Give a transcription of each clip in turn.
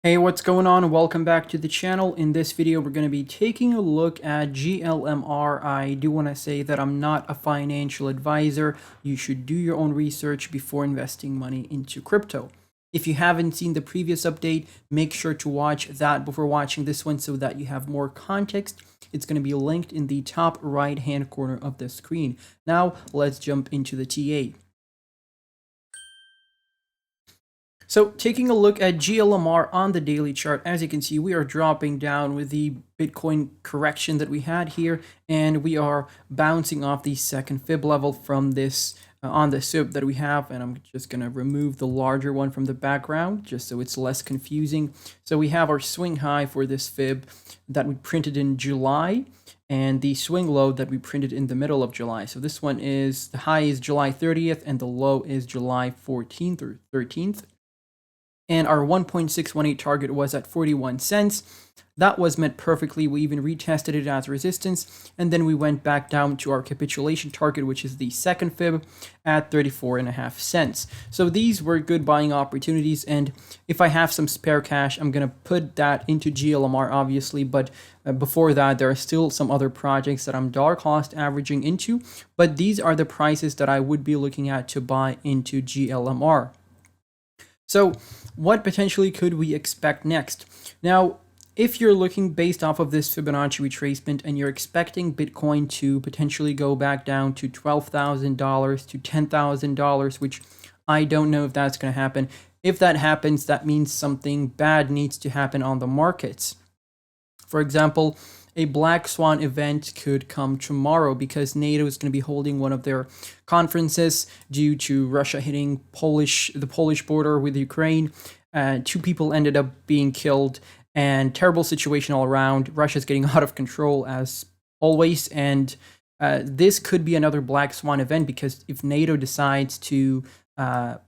Hey, what's going on? Welcome back to the channel. In this video, we're going to be taking a look at GLMR. I do want to say that I'm not a financial advisor. You should do your own research before investing money into crypto. If you haven't seen the previous update, make sure to watch that before watching this one so that you have more context. It's going to be linked in the top right-hand corner of the screen. Now, let's jump into the TA. So taking a look at GLMR on the daily chart, as you can see, we are dropping down with the Bitcoin correction that we had here, and we are bouncing off the second fib level from this on the SIP that we have. And I'm just going to remove the larger one from the background just so it's less confusing. So we have our swing high for this fib that we printed in July, and the swing low that we printed in the middle of July. So this one is, the high is July 30th and the low is July 14th or 13th. And our 1.618 target was at 41 cents. That was met perfectly. We even retested it as resistance, and then we went back down to our capitulation target, which is the second fib, at 34.5 cents. So these were good buying opportunities, and if I have some spare cash, I'm going to put that into GLMR, obviously, but before that, there are still some other projects that I'm dollar cost averaging into, but these are the prices that I would be looking at to buy into GLMR. So what potentially could we expect next? Now, if you're looking based off of this Fibonacci retracement and you're expecting Bitcoin to potentially go back down to $12,000 to $10,000, which I don't know if that's going to happen. If that happens, that means something bad needs to happen on the markets. For example, a black swan event could come tomorrow because NATO is going to be holding one of their conferences due to Russia hitting the Polish border with Ukraine. 2 people ended up being killed, and terrible situation all around. Russia's getting out of control as always, and this could be another black swan event because if NATO decides to, I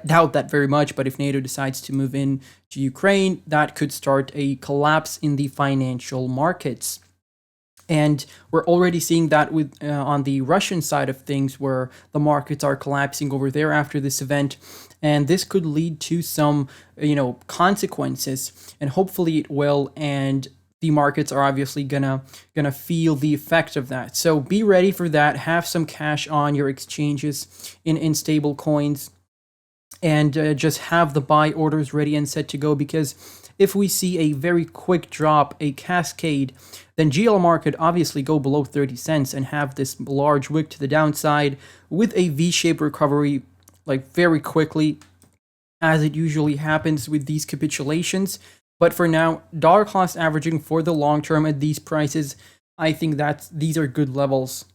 doubt that very much, but if NATO decides to move in to Ukraine, that could start a collapse in the financial markets. And we're already seeing that with on the Russian side of things, where the markets are collapsing over there after this event. And this could lead to some, consequences, and hopefully it will. And the markets are obviously gonna feel the effect of that. So be ready for that. Have some cash on your exchanges in stable coins, and just have the buy orders ready and set to go, because if we see a very quick drop, a cascade, then GLMR could obviously go below 30 cents and have this large wick to the downside with a V-shaped recovery like very quickly, as it usually happens with these capitulations. But for now, dollar cost averaging for the long term at these prices, I think that these are good levels.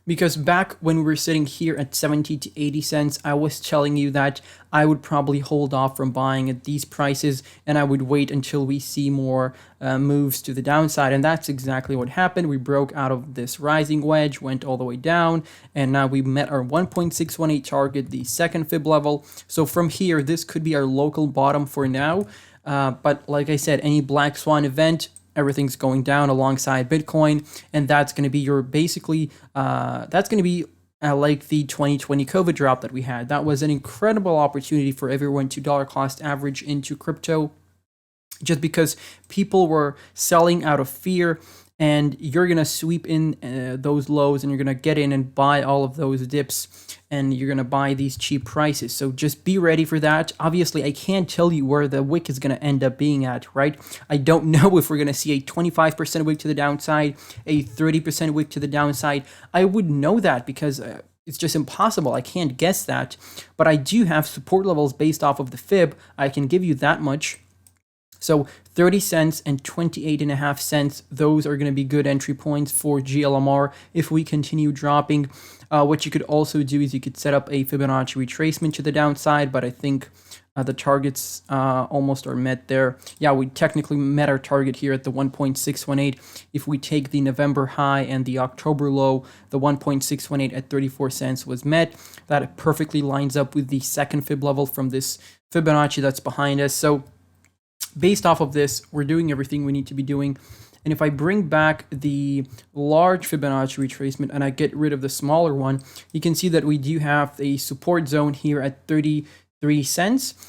Because back when we were sitting here at 70 to 80 cents, I was telling you that I would probably hold off from buying at these prices, and I would wait until we see more moves to the downside. And that's exactly what happened. We broke out of this rising wedge, went all the way down, and now we met our 1.618 target, the second fib level. So from here, this could be our local bottom for now. But like I said, any black swan event, everything's going down alongside Bitcoin, and that's going to be your basically that's going to be like the 2020 COVID drop that we had. That was an incredible opportunity for everyone to dollar cost average into crypto, just because people were selling out of fear. And you're going to sweep in those lows, and you're going to get in and buy all of those dips, and you're going to buy these cheap prices. So just be ready for that. Obviously, I can't tell you where the wick is going to end up being at, right? I don't know if we're going to see a 25% wick to the downside, a 30% wick to the downside. I wouldn't know that because it's just impossible. I can't guess that. But I do have support levels based off of the fib. I can give you that much. So 30 cents and 28.5 cents, those are going to be good entry points for GLMR if we continue dropping. What you could also do is you could set up a Fibonacci retracement to the downside, but I think the targets almost are met there. Yeah, we technically met our target here at the 1.618. If we take the November high and the October low, the 1.618 at 34 cents was met. That perfectly lines up with the second fib level from this Fibonacci that's behind us. So based off of this, we're doing everything we need to be doing. And if I bring back the large Fibonacci retracement and I get rid of the smaller one, you can see that we do have a support zone here at 33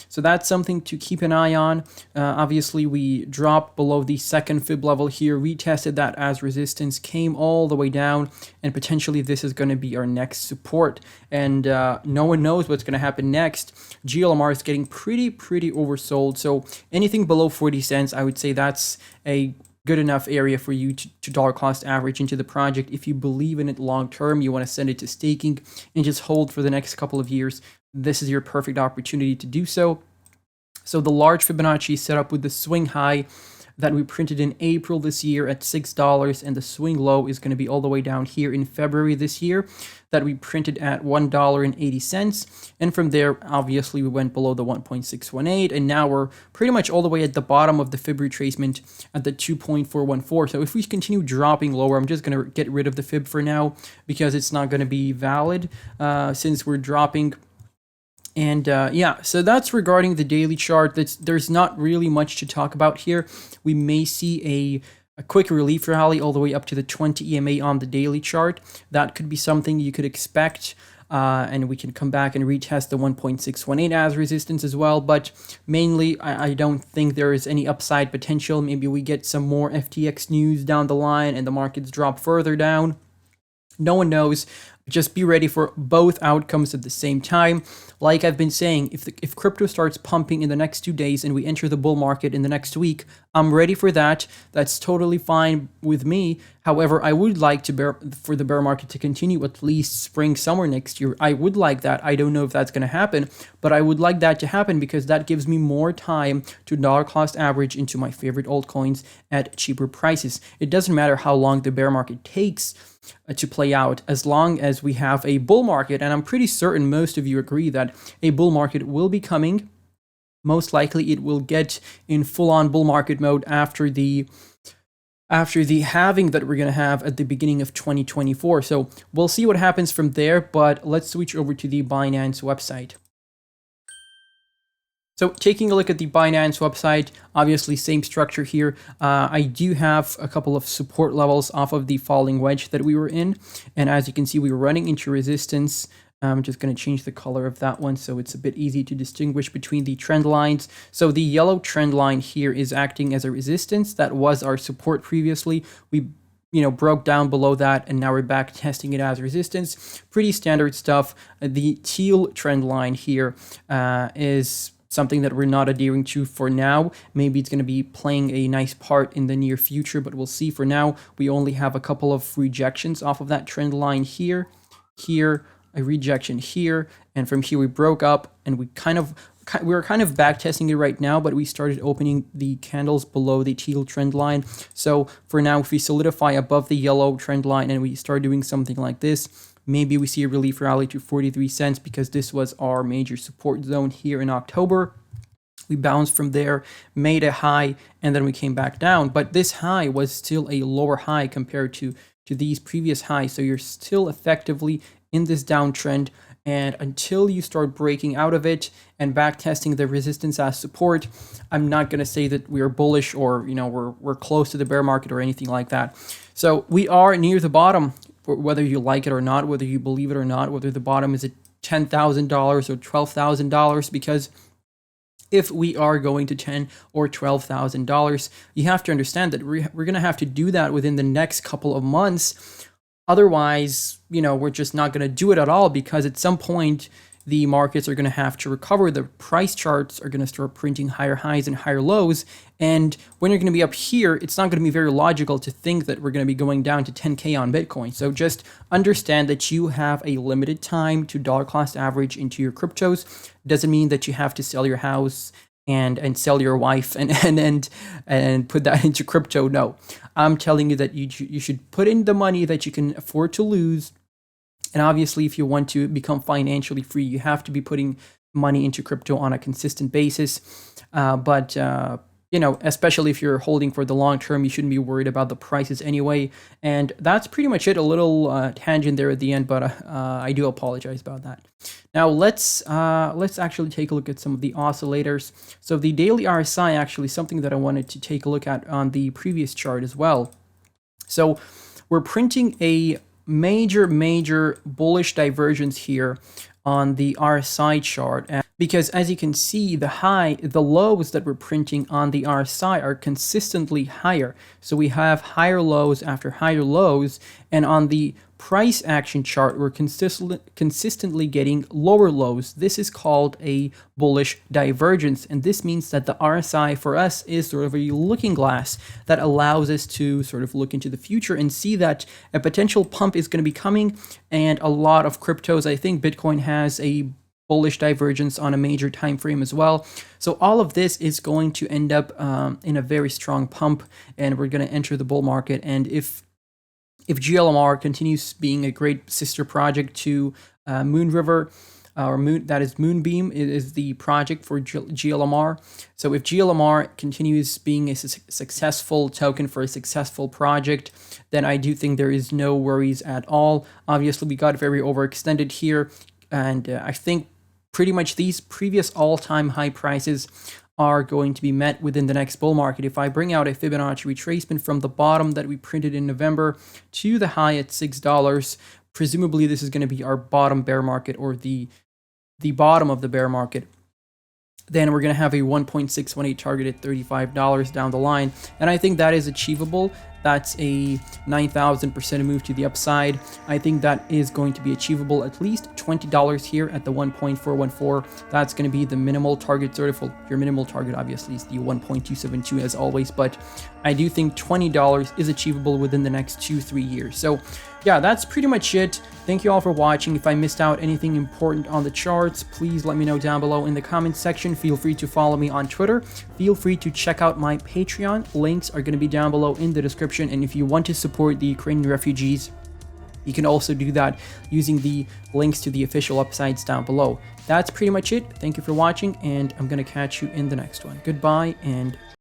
So that's something to keep an eye on. Obviously, we dropped below the second fib level here, retested that as resistance, came all the way down, and potentially this is going to be our next support. And no one knows what's going to happen next. GLMR is getting pretty oversold. So anything below 40 cents, I would say that's a good enough area for you to dollar cost average into the project. If you believe in it long term, you want to send it to staking and just hold for the next couple of years, this is your perfect opportunity to do so. So the large Fibonacci is set up with the swing high that we printed in April this year at $6, and the swing low is going to be all the way down here in February this year that we printed at $1.80. And from there, obviously, we went below the 1.618, and now we're pretty much all the way at the bottom of the fib retracement at the 2.414. So if we continue dropping lower, I'm just going to get rid of the fib for now because it's not going to be valid since we're dropping. And yeah, so that's regarding the daily chart. There's not really much to talk about here. We may see a quick relief rally all the way up to the 20 EMA on the daily chart. That could be something you could expect. And we can come back and retest the 1.618 as resistance as well. But mainly, I don't think there is any upside potential. Maybe we get some more FTX news down the line and the markets drop further down. No one knows. Just be ready for both outcomes at the same time. Like I've been saying, if crypto starts pumping in the next 2 days and we enter the bull market in the next week, I'm ready for that. That's totally fine with me. However, I would like for the bear market to continue at least spring, summer next year. I would like that. I don't know if that's going to happen, but I would like that to happen because that gives me more time to dollar cost average into my favorite altcoins at cheaper prices. It doesn't matter how long the bear market takes to play out, as long as we have a bull market. And I'm pretty certain most of you agree that a bull market will be coming. Most likely it will get in full-on bull market mode after the halving that we're going to have at the beginning of 2024. So we'll see what happens from there, but let's switch over to the Binance website. So taking a look at the Binance website, obviously same structure here. I do have a couple of support levels off of the falling wedge that we were in. And as you can see, we were running into resistance. I'm just going to change the color of that one so it's a bit easy to distinguish between the trend lines. So the yellow trend line here is acting as a resistance. That was our support previously. We broke down below that, and now we're back testing it as resistance. Pretty standard stuff. The teal trend line here is something that we're not adhering to for now. Maybe it's going to be playing a nice part in the near future, but we'll see. For now, we only have a couple of rejections off of that trend line here, a rejection here, and from here we broke up, and we're kind of back testing it right now, but we started opening the candles below the teal trend line. So for now, if we solidify above the yellow trend line and we start doing something like this, maybe we see a relief rally to 43 cents because this was our major support zone here in October. We bounced from there, made a high, and then we came back down. But this high was still a lower high compared to these previous highs. So you're still effectively in this downtrend. And until you start breaking out of it and back testing the resistance as support, I'm not going to say that we are bullish or we're close to the bear market or anything like that. So we are near the bottom, whether you like it or not, whether you believe it or not, whether the bottom is at $10,000 or $12,000, because if we are going to $10,000 or $12,000, you have to understand that we're going to have to do that within the next couple of months. Otherwise, we're just not going to do it at all, because at some point the markets are going to have to recover. The price charts are going to start printing higher highs and higher lows. And when you're going to be up here, it's not going to be very logical to think that we're going to be going down to 10K on Bitcoin. So just understand that you have a limited time to dollar cost average into your cryptos. Doesn't mean that you have to sell your house and sell your wife and put that into crypto. No, I'm telling you that you should put in the money that you can afford to lose. And obviously, if you want to become financially free, you have to be putting money into crypto on a consistent basis. But especially if you're holding for the long term, you shouldn't be worried about the prices anyway. And that's pretty much it. A little tangent there at the end, but I do apologize about that. Now let's actually take a look at some of the oscillators. So the daily RSI, actually something that I wanted to take a look at on the previous chart as well. So we're printing a major bullish divergence here on the RSI chart, because as you can see, the lows that we're printing on the RSI are consistently higher. So we have higher lows after higher lows, and on the price action chart, we're consistently getting lower lows. This is called a bullish divergence, and this means that the RSI for us is sort of a looking glass that allows us to sort of look into the future and see that a potential pump is going to be coming. And a lot of cryptos, I think Bitcoin has a bullish divergence on a major time frame as well. So all of this is going to end up in a very strong pump, and we're going to enter the bull market. And if GLMR continues being a great sister project to Moonriver, that is Moonbeam, is the project for GLMR. So if GLMR continues being a successful token for a successful project, then I do think there is no worries at all. Obviously, we got very overextended here, and I think pretty much these previous all-time high prices are going to be met within the next bull market. If I bring out a Fibonacci retracement from the bottom that we printed in November to the high at $6, presumably this is going to be our bottom bear market, or the bottom of the bear market. Then we're going to have a 1.618 target at $35 down the line, and I think that is achievable. That's a 9,000% move to the upside. I think that is going to be achievable. At least $20 here at the 1.414. That's going to be the minimal target. Sort of, well, your minimal target obviously is the 1.272 as always, but I do think $20 is achievable within the next 2-3 years. So yeah, that's pretty much it. Thank you all for watching. If I missed out anything important on the charts, please let me know down below in the comments section. Feel free to follow me on Twitter. Feel free to check out my Patreon. Links are going to be down below in the description. And if you want to support the Ukrainian refugees, you can also do that using the links to the official upsides down below. That's pretty much it. Thank you for watching, and I'm going to catch you in the next one. Goodbye, and